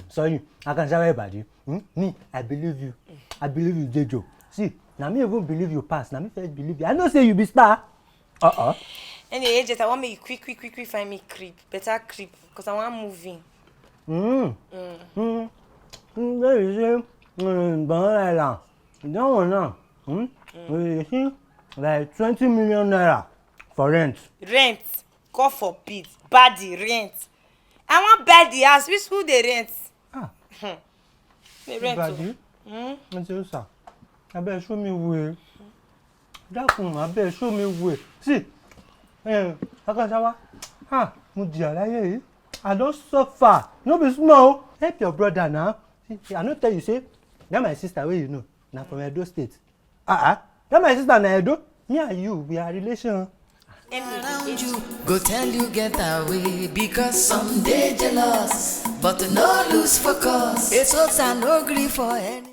Sorry, Akanchawa Baddie. Me, I believe you. I believe you, Jejo. See, now me even believe you pass. Now me first believe you. I know say you be star. Anyway, just I want me quick find me creep. Better creep, because I want moving. There you say, Banana. You don't know. You see, like 20 million naira for rent. Rent. God forbid. Baddie rent. I want buy the house. Which school they rent? They rent. Baddie? I say, sir, I better show me way. I better show me way. See, Akanchawa, I don't suffer. No be small. Help your brother now. See, I don't tell you, say, that my sister, where you know, now from Edo State. That my sister, na Edo. Me and you, we are relation. Around you, go tell you get away because someday jealous, but no lose focus. It's also no grief for any.